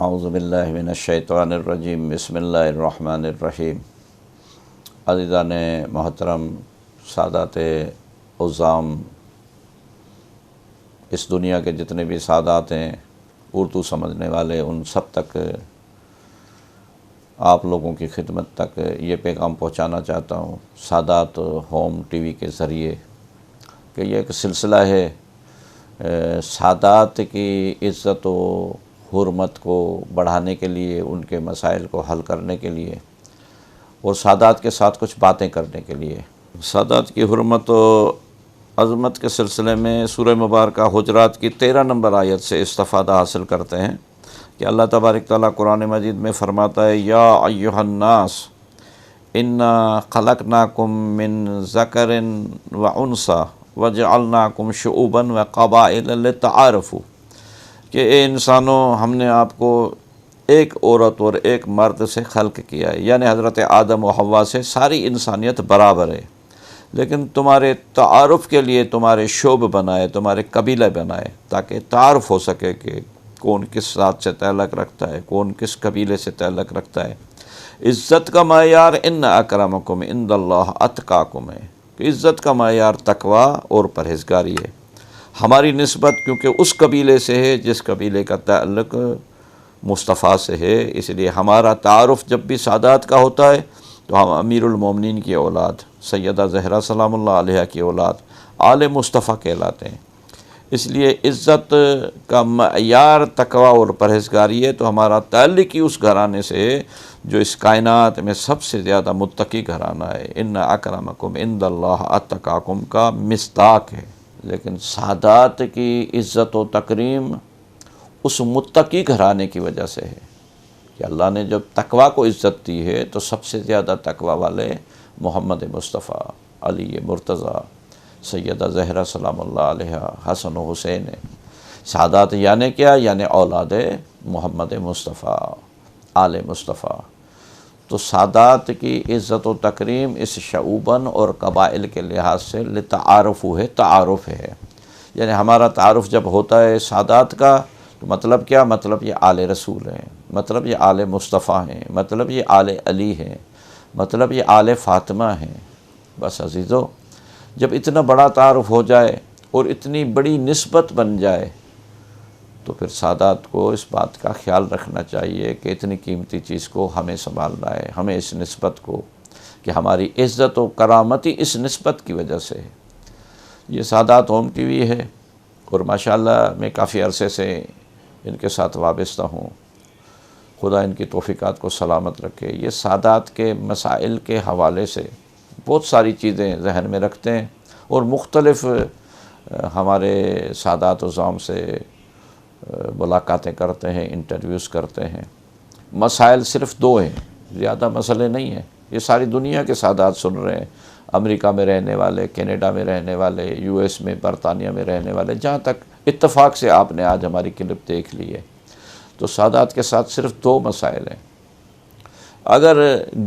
اعوذ باللہ من الشیطان الرجیم بسم اللہ الرحمن الرحیم۔ عزیزان محترم، سادات عظام، اس دنیا کے جتنے بھی سادات ہیں اردو سمجھنے والے، ان سب تک آپ لوگوں کی خدمت تک یہ پیغام پہنچانا چاہتا ہوں سادات ہوم ٹی وی کے ذریعے کہ یہ ایک سلسلہ ہے سادات کی عزت و حرمت کو بڑھانے کے لیے، ان کے مسائل کو حل کرنے کے لیے اور سادات کے ساتھ کچھ باتیں کرنے کے لیے۔ سادات کی حرمت و عظمت کے سلسلے میں سورہ مبارکہ حجرات کی 13 نمبر آیت سے استفادہ حاصل کرتے ہیں کہ اللہ تبارک تعالیٰ قرآن مجید میں فرماتا ہے یا ایھا الناس انا خلقناکم من ذکر و انثی وجعلناکم شعوبا وقبائل لتعارفوا، کہ اے انسانوں، ہم نے آپ کو ایک عورت اور ایک مرد سے خلق کیا ہے، یعنی حضرت آدم و حوا سے ساری انسانیت برابر ہے، لیکن تمہارے تعارف کے لیے تمہارے شعب بنائے، تمہارے قبیلے بنائے، تاکہ تعارف ہو سکے کہ کون کس ذات سے تعلق رکھتا ہے، کون کس قبیلے سے تعلق رکھتا ہے۔ عزت کا معیار ان اکرمکم عند اللہ اتقاکم ہے، کہ عزت کا معیار تقوی اور پرہیزگاری ہے۔ ہماری نسبت کیونکہ اس قبیلے سے ہے جس قبیلے کا تعلق مصطفیٰ سے ہے، اس لیے ہمارا تعارف جب بھی سادات کا ہوتا ہے تو ہم امیر المومنین کی اولاد سیدہ زہرا سلام اللہ علیہ کی اولاد آل مصطفیٰ کہلاتے ہیں۔ اس لیے عزت کا معیار تقوی اور پرہیزگاری ہے، تو ہمارا تعلق ہی اس گھرانے سے ہے جو اس کائنات میں سب سے زیادہ متقی گھرانہ ہے۔ ان اکرمکم عند اللہ اتقاکم کا مصداق ہے۔ لیکن سادات کی عزت و تکریم اس متقی گھرانے کی وجہ سے ہے کہ اللہ نے جب تقوی کو عزت دی ہے تو سب سے زیادہ تقوی والے محمد مصطفیٰ، علی مرتضیٰ، سیدہ زہرا سلام اللہ علیہ، حسن و حسین ہیں۔ سادات یعنی کیا؟ یعنی اولاد محمد مصطفیٰ، آل مصطفیٰ۔ تو سادات کی عزت و تکریم اس شعوباً اور قبائل کے لحاظ سے لتعارف ہے، تعارف ہے، یعنی ہمارا تعارف جب ہوتا ہے سادات کا تو مطلب کیا؟ مطلب یہ آل رسول ہیں، مطلب یہ آل مصطفیٰ ہیں، مطلب یہ آل علی ہیں، مطلب یہ آل فاطمہ ہیں۔ بس عزیزو، جب اتنا بڑا تعارف ہو جائے اور اتنی بڑی نسبت بن جائے تو پھر سادات کو اس بات کا خیال رکھنا چاہیے کہ اتنی قیمتی چیز کو ہمیں سنبھالنا ہے، ہمیں اس نسبت کو، کہ ہماری عزت و کرامتی اس نسبت کی وجہ سے ہے۔ یہ سادات ہوم ٹی وی ہے اور ماشاءاللہ میں کافی عرصے سے ان کے ساتھ وابستہ ہوں، خدا ان کی توفیقات کو سلامت رکھے۔ یہ سادات کے مسائل کے حوالے سے بہت ساری چیزیں ذہن میں رکھتے ہیں اور مختلف ہمارے سادات عظام سے ملاقاتیں کرتے ہیں، انٹرویوز کرتے ہیں۔ مسائل صرف 2 ہیں، زیادہ مسئلے نہیں ہیں۔ یہ ساری دنیا کے سادات سن رہے ہیں، امریکہ میں رہنے والے، کینیڈا میں رہنے والے، یو ایس میں، برطانیہ میں رہنے والے، جہاں تک اتفاق سے آپ نے آج ہماری کلپ دیکھ لی ہے۔ تو سادات کے ساتھ صرف 2 مسائل ہیں۔ اگر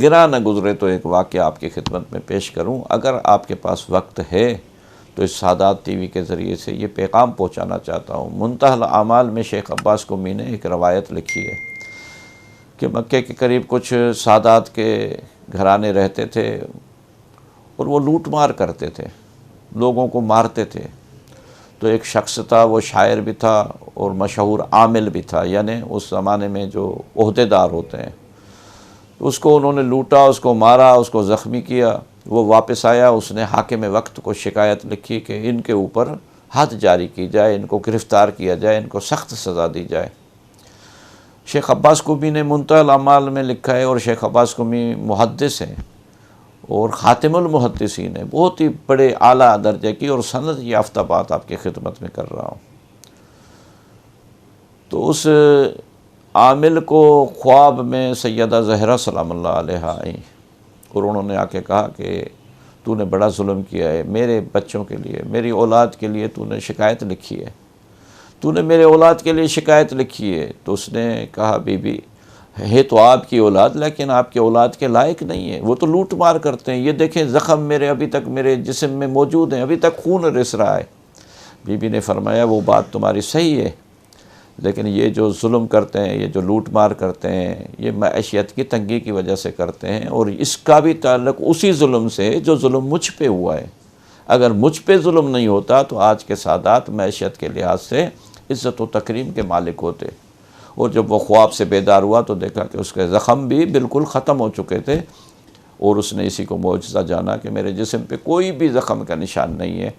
گرا نہ گزرے تو ایک واقعہ آپ کی خدمت میں پیش کروں، اگر آپ کے پاس وقت ہے تو اس سادات ٹی وی کے ذریعے سے یہ پیغام پہنچانا چاہتا ہوں۔ منتہی الاعمال میں شیخ عباس قمی نے ایک روایت لکھی ہے کہ مکے کے قریب کچھ سادات کے گھرانے رہتے تھے اور وہ لوٹ مار کرتے تھے، لوگوں کو مارتے تھے۔ تو ایک شخص تھا، وہ شاعر بھی تھا اور مشہور عامل بھی تھا، یعنی اس زمانے میں جو عہدیدار ہوتے ہیں۔ اس کو انہوں نے لوٹا، اس کو مارا، اس کو زخمی کیا۔ وہ واپس آیا، اس نے حاکم وقت کو شکایت لکھی کہ ان کے اوپر حد جاری کی جائے، ان کو گرفتار کیا جائے، ان کو سخت سزا دی جائے۔ شیخ عباس قمی نے منتہی الاعمال میں لکھا ہے، اور شیخ عباس قمی محدث ہیں اور خاتم المحدثین ہیں، بہت ہی بڑے اعلیٰ درجے کی اور سند یافتہ بات آپ کی خدمت میں کر رہا ہوں۔ تو اس عامل کو خواب میں سیدہ زہرا سلام اللہ علیہ آئیں اور انہوں نے آ کے کہا کہ تو نے بڑا ظلم کیا ہے، میرے بچوں کے لیے، میری اولاد کے لیے تو نے شکایت لکھی ہے، تو نے میرے اولاد کے لیے شکایت لکھی ہے۔ تو اس نے کہا بی بی ہے تو آپ کی اولاد، لیکن آپ کی اولاد کے لائق نہیں ہے، وہ تو لوٹ مار کرتے ہیں، یہ دیکھیں زخم میرے ابھی تک میرے جسم میں موجود ہیں، ابھی تک خون رس رہا ہے۔ بی بی نے فرمایا وہ بات تمہاری صحیح ہے، لیکن یہ جو ظلم کرتے ہیں، یہ جو لوٹ مار کرتے ہیں، یہ معیشت کی تنگی کی وجہ سے کرتے ہیں، اور اس کا بھی تعلق اسی ظلم سے جو ظلم مجھ پہ ہوا ہے۔ اگر مجھ پہ ظلم نہیں ہوتا تو آج کے سادات معیشت کے لحاظ سے عزت و تکریم کے مالک ہوتے، اور جب وہ خواب سے بیدار ہوا تو دیکھا کہ اس کے زخم بھی بالکل ختم ہو چکے تھے، اور اس نے اسی کو معجزہ جانا کہ میرے جسم پہ کوئی بھی زخم کا نشان نہیں ہے۔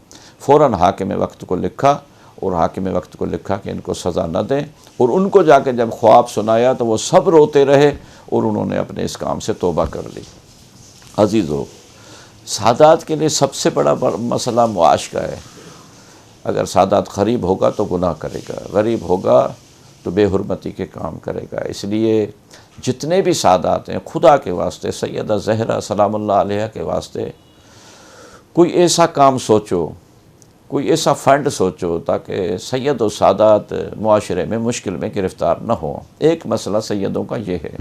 فوراً حاکم وقت کو لکھا، اور حاکم وقت کو لکھا کہ ان کو سزا نہ دیں، اور ان کو جا کے جب خواب سنایا تو وہ سب روتے رہے، اور انہوں نے اپنے اس کام سے توبہ کر لی۔ عزیزو، سادات کے لیے سب سے بڑا مسئلہ معاش کا ہے۔ اگر سادات غریب ہوگا تو گناہ کرے گا، غریب ہوگا تو بے حرمتی کے کام کرے گا۔ اس لیے جتنے بھی سادات ہیں، خدا کے واسطے، سیدہ زہرا سلام اللہ علیہ کے واسطے کوئی ایسا کام سوچو، کوئی ایسا فنڈ سوچو تاکہ سید و سادات معاشرے میں مشکل میں گرفتار نہ ہوں۔ ایک مسئلہ سیدوں کا یہ ہے،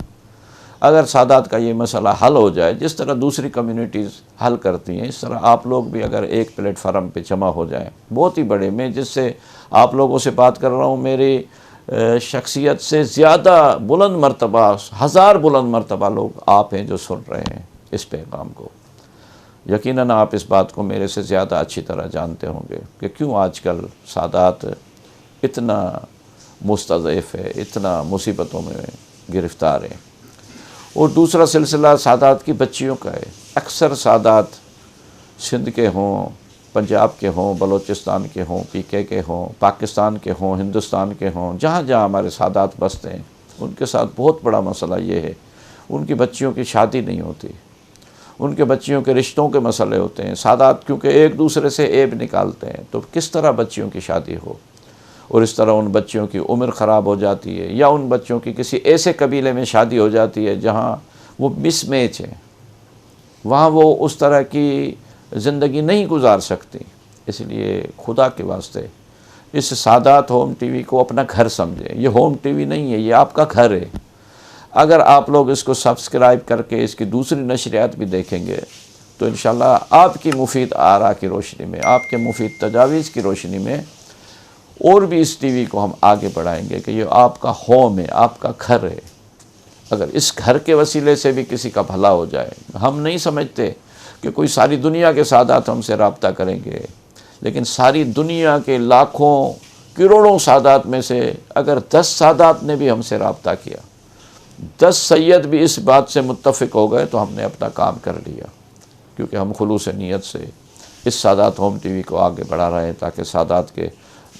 اگر سادات کا یہ مسئلہ حل ہو جائے، جس طرح دوسری کمیونٹیز حل کرتی ہیں، اس طرح آپ لوگ بھی اگر ایک پلیٹ فارم پہ جمع ہو جائیں بہت ہی بڑے، میں جس سے آپ لوگوں سے بات کر رہا ہوں، میری شخصیت سے زیادہ بلند مرتبہ، 1000 بلند مرتبہ لوگ آپ ہیں جو سن رہے ہیں اس پیغام کو۔ یقیناً آپ اس بات کو میرے سے زیادہ اچھی طرح جانتے ہوں گے کہ کیوں آج کل سادات اتنا مستضعف ہے، اتنا مصیبتوں میں گرفتار ہے۔ اور دوسرا سلسلہ سادات کی بچیوں کا ہے۔ اکثر سادات سندھ کے ہوں، پنجاب کے ہوں، بلوچستان کے ہوں، پی کے ہوں، پاکستان کے ہوں، ہندوستان کے ہوں، جہاں جہاں ہمارے سادات بستے ہیں، ان کے ساتھ بہت بڑا مسئلہ یہ ہے، ان کی بچیوں کی شادی نہیں ہوتی، ان کے بچیوں کے رشتوں کے مسئلے ہوتے ہیں۔ سادات کیونکہ ایک دوسرے سے عیب نکالتے ہیں، تو کس طرح بچیوں کی شادی ہو، اور اس طرح ان بچیوں کی عمر خراب ہو جاتی ہے، یا ان بچوں کی کسی ایسے قبیلے میں شادی ہو جاتی ہے جہاں وہ مس میچ ہے، وہاں وہ اس طرح کی زندگی نہیں گزار سکتی۔ اس لیے خدا کے واسطے اس سادات ہوم ٹی وی کو اپنا گھر سمجھیں۔ یہ ہوم ٹی وی نہیں ہے، یہ آپ کا گھر ہے۔ اگر آپ لوگ اس کو سبسکرائب کر کے اس کی دوسری نشریات بھی دیکھیں گے تو انشاءاللہ آپ کی مفید آراء کی روشنی میں، آپ کے مفید تجاویز کی روشنی میں، اور بھی اس ٹی وی کو ہم آگے بڑھائیں گے کہ یہ آپ کا ہوم ہے، آپ کا گھر ہے۔ اگر اس گھر کے وسیلے سے بھی کسی کا بھلا ہو جائے، ہم نہیں سمجھتے کہ کوئی ساری دنیا کے سادات ہم سے رابطہ کریں گے، لیکن ساری دنیا کے لاکھوں کروڑوں سادات میں سے اگر 10 سادات نے بھی ہم سے رابطہ کیا، 10 سید بھی اس بات سے متفق ہو گئے، تو ہم نے اپنا کام کر لیا، کیونکہ ہم خلوص نیت سے اس سادات ہوم ٹی وی کو آگے بڑھا رہے ہیں تاکہ سادات کے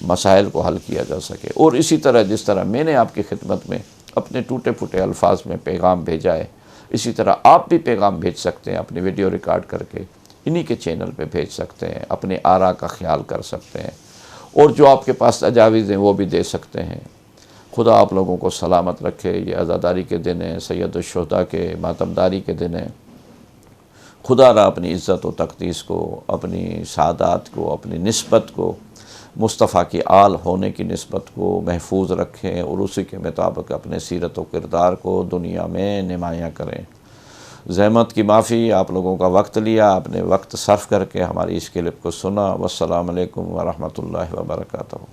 مسائل کو حل کیا جا سکے۔ اور اسی طرح جس طرح میں نے آپ کی خدمت میں اپنے ٹوٹے پھوٹے الفاظ میں پیغام بھیجا ہے، اسی طرح آپ بھی پیغام بھیج سکتے ہیں، اپنی ویڈیو ریکارڈ کر کے انہی کے چینل پہ بھیج سکتے ہیں، اپنے آراء کا خیال کر سکتے ہیں، اور جو آپ کے پاس تجاویز ہیں وہ بھی دے سکتے ہیں۔ خدا آپ لوگوں کو سلامت رکھے۔ یہ عزاداری کے دن ہیں، سید الشہداء کے ماتمداری کے دن ہیں۔ خدا را اپنی عزت و تقدیس کو، اپنی سعادات کو، اپنی نسبت کو، مصطفیٰ کی آل ہونے کی نسبت کو محفوظ رکھیں، اور اسی کے مطابق اپنے سیرت و کردار کو دنیا میں نمایاں کریں۔ زحمت کی معافی، آپ لوگوں کا وقت لیا، آپ نے وقت صرف کر کے ہماری اس کلپ کو سنا۔ والسلام علیکم ورحمۃ اللہ وبرکاتہ۔